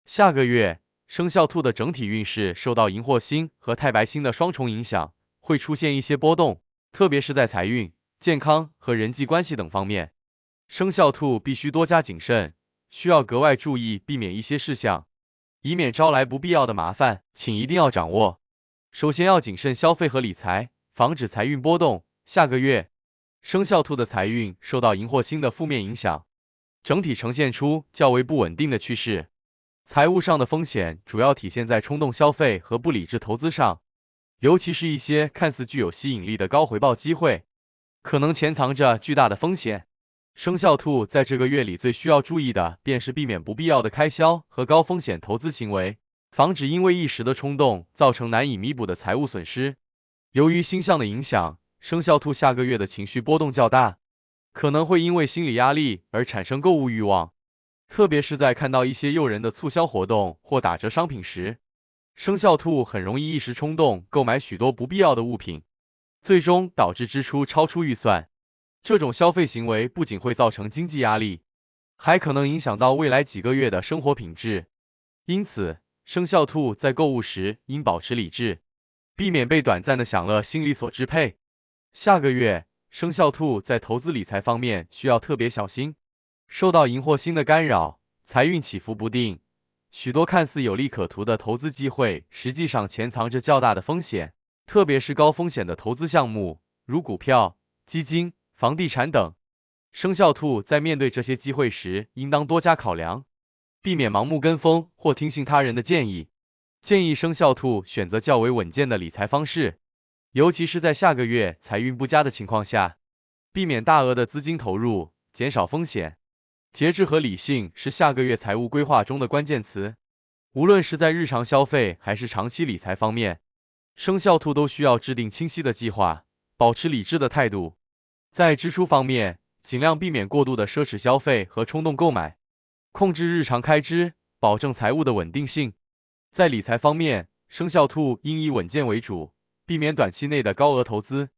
下个月，生肖兔的整体运势受到荧惑星和太白星的双重影响，会出现一些波动，特别是在财运、健康和人际关系等方面。生肖兔必须多加谨慎，需要格外注意避免一些事项，以免招来不必要的麻烦，请一定要掌握。首先要谨慎消费和理财，防止财运波动。下个月，生肖兔的财运受到荧惑星的负面影响，整体呈现出较为不稳定的趋势。财务上的风险主要体现在冲动消费和不理智投资上，尤其是一些看似具有吸引力的高回报机会，可能潜藏着巨大的风险。生肖兔在这个月里最需要注意的便是避免不必要的开销和高风险投资行为，防止因为一时的冲动造成难以弥补的财务损失。由于星象的影响，生肖兔下个月的情绪波动较大，可能会因为心理压力而产生购物欲望，特别是在看到一些诱人的促销活动或打折商品时，生肖兔很容易一时冲动购买许多不必要的物品，最终导致支出超出预算。这种消费行为不仅会造成经济压力，还可能影响到未来几个月的生活品质。因此，生肖兔在购物时应保持理智，避免被短暂的享乐心理所支配。下个月，生肖兔在投资理财方面需要特别小心。受到荧惑星的干扰，财运起伏不定，许多看似有利可图的投资机会，实际上潜藏着较大的风险，特别是高风险的投资项目，如股票、基金、房地产等。生肖兔在面对这些机会时，应当多加考量，避免盲目跟风或听信他人的建议。建议生肖兔选择较为稳健的理财方式，尤其是在下个月财运不佳的情况下，避免大额的资金投入，减少风险。节制和理性是下个月财务规划中的关键词，无论是在日常消费还是长期理财方面，生肖兔都需要制定清晰的计划，保持理智的态度。在支出方面，尽量避免过度的奢侈消费和冲动购买，控制日常开支，保证财务的稳定性。在理财方面，生肖兔应以稳健为主，避免短期内的高额投资。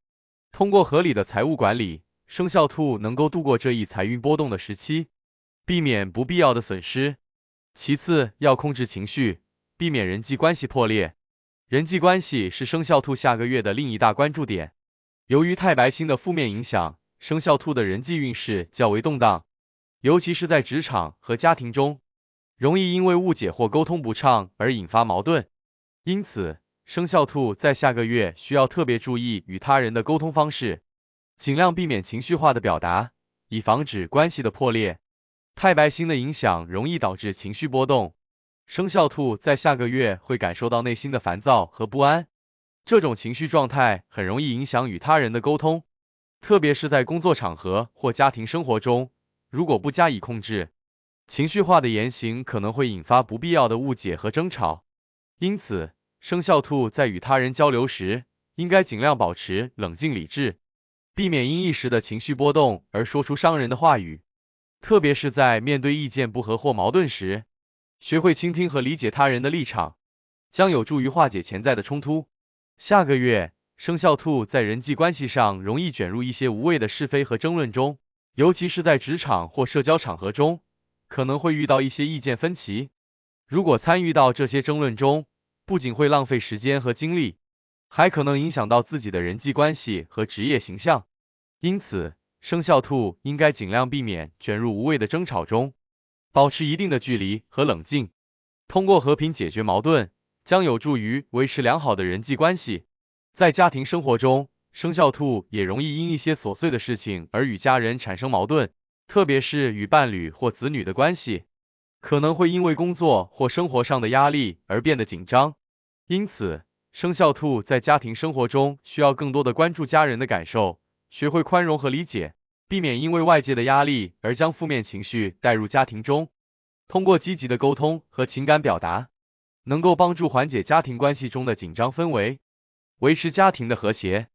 通过合理的财务管理，生肖兔能够度过这一财运波动的时期，避免不必要的损失。其次，要控制情绪，避免人际关系破裂。人际关系是生肖兔下个月的另一大关注点。由于太白星的负面影响，生肖兔的人际运势较为动荡，尤其是在职场和家庭中，容易因为误解或沟通不畅而引发矛盾。因此，生肖兔在下个月需要特别注意与他人的沟通方式，尽量避免情绪化的表达，以防止关系的破裂。太白星的影响容易导致情绪波动，生肖兔在下个月会感受到内心的烦躁和不安，这种情绪状态很容易影响与他人的沟通，特别是在工作场合或家庭生活中，如果不加以控制，情绪化的言行可能会引发不必要的误解和争吵。因此，生肖兔在与他人交流时，应该尽量保持冷静理智，避免因一时的情绪波动而说出伤人的话语。特别是在面对意见不合或矛盾时，学会倾听和理解他人的立场，将有助于化解潜在的冲突。下个月，生肖兔在人际关系上容易卷入一些无谓的是非和争论中，尤其是在职场或社交场合中，可能会遇到一些意见分歧。如果参与到这些争论中，不仅会浪费时间和精力，还可能影响到自己的人际关系和职业形象。因此，生肖兔应该尽量避免卷入无谓的争吵中，保持一定的距离和冷静。通过和平解决矛盾，将有助于维持良好的人际关系。在家庭生活中，生肖兔也容易因一些琐碎的事情而与家人产生矛盾，特别是与伴侣或子女的关系，可能会因为工作或生活上的压力而变得紧张。因此，生肖兔在家庭生活中需要更多的关注家人的感受，学会宽容和理解，避免因为外界的压力而将负面情绪带入家庭中。通过积极的沟通和情感表达，能够帮助缓解家庭关系中的紧张氛围，维持家庭的和谐。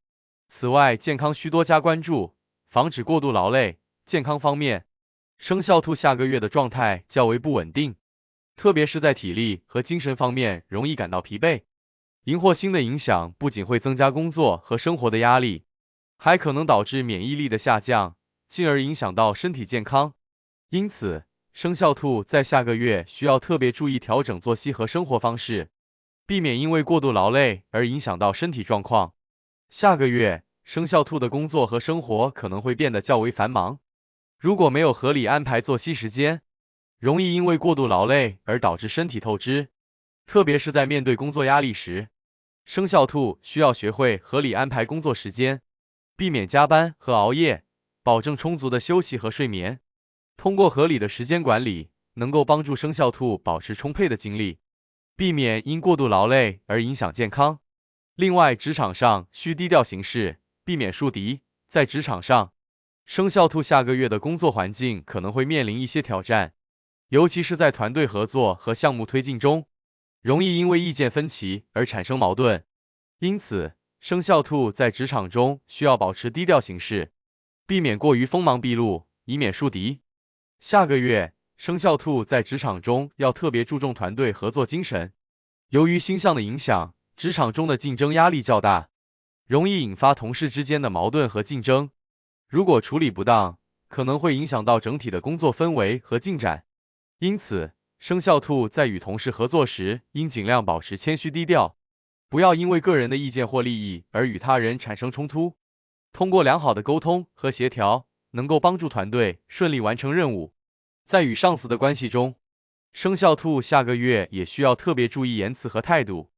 此外，健康需多加关注，防止过度劳累。健康方面，生肖兔下个月的状态较为不稳定，特别是在体力和精神方面容易感到疲惫。荧惑星的影响不仅会增加工作和生活的压力，还可能导致免疫力的下降，进而影响到身体健康。因此，生肖兔在下个月需要特别注意调整作息和生活方式，避免因为过度劳累而影响到身体状况。下个月，生肖兔的工作和生活可能会变得较为繁忙，如果没有合理安排作息时间，容易因为过度劳累而导致身体透支，特别是在面对工作压力时，生肖兔需要学会合理安排工作时间，避免加班和熬夜，保证充足的休息和睡眠。通过合理的时间管理，能够帮助生肖兔保持充沛的精力，避免因过度劳累而影响健康。另外，职场上需低调行事，避免树敌。在职场上，生肖兔下个月的工作环境可能会面临一些挑战，尤其是在团队合作和项目推进中，容易因为意见分歧而产生矛盾。因此，生肖兔在职场中需要保持低调行事，避免过于锋芒毕露，以免树敌。下个月，生肖兔在职场中要特别注重团队合作精神。由于星象的影响，职场中的竞争压力较大，容易引发同事之间的矛盾和竞争。如果处理不当，可能会影响到整体的工作氛围和进展。因此，生肖兔在与同事合作时，应尽量保持谦虚低调，不要因为个人的意见或利益而与他人产生冲突。通过良好的沟通和协调，能够帮助团队顺利完成任务。在与上司的关系中，生肖兔下个月也需要特别注意言辞和态度，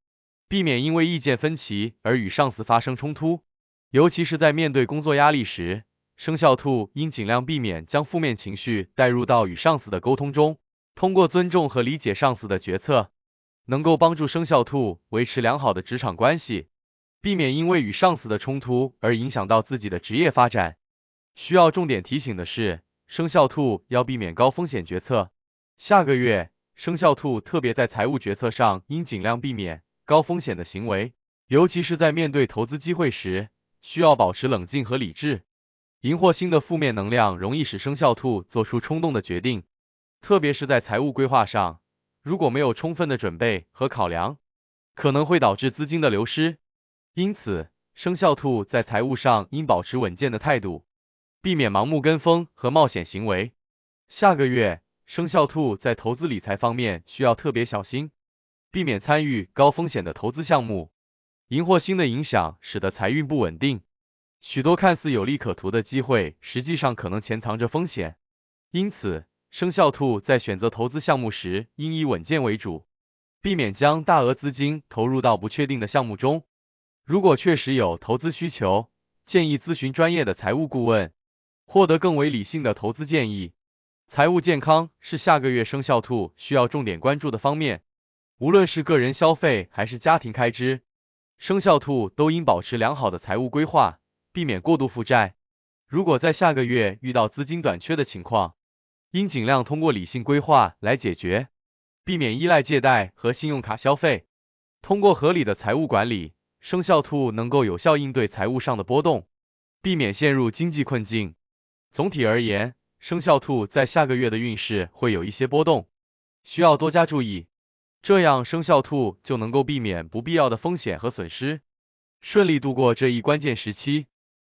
避免因为意见分歧而与上司发生冲突。尤其是在面对工作压力时，生肖兔应尽量避免将负面情绪带入到与上司的沟通中，通过尊重和理解上司的决策，能够帮助生肖兔维持良好的职场关系，避免因为与上司的冲突而影响到自己的职业发展。需要重点提醒的是，生肖兔要避免高风险决策。下个月，生肖兔特别在财务决策上应尽量避免高风险的行为，尤其是在面对投资机会时，需要保持冷静和理智。荧惑星的负面能量容易使生肖兔做出冲动的决定，特别是在财务规划上，如果没有充分的准备和考量，可能会导致资金的流失。因此，生肖兔在财务上应保持稳健的态度，避免盲目跟风和冒险行为。下个月，生肖兔在投资理财方面需要特别小心，避免参与高风险的投资项目。荧惑星的影响使得财运不稳定，许多看似有利可图的机会，实际上可能潜藏着风险。因此，生肖兔在选择投资项目时，应以稳健为主，避免将大额资金投入到不确定的项目中。如果确实有投资需求，建议咨询专业的财务顾问，获得更为理性的投资建议。财务健康是下个月生肖兔需要重点关注的方面，无论是个人消费还是家庭开支，生肖兔都应保持良好的财务规划，避免过度负债。如果在下个月遇到资金短缺的情况，应尽量通过理性规划来解决，避免依赖借贷和信用卡消费。通过合理的财务管理，生肖兔能够有效应对财务上的波动，避免陷入经济困境。总体而言，生肖兔在下个月的运势会有一些波动，需要多加注意，这样生肖兔就能够避免不必要的风险和损失，顺利度过这一关键时期。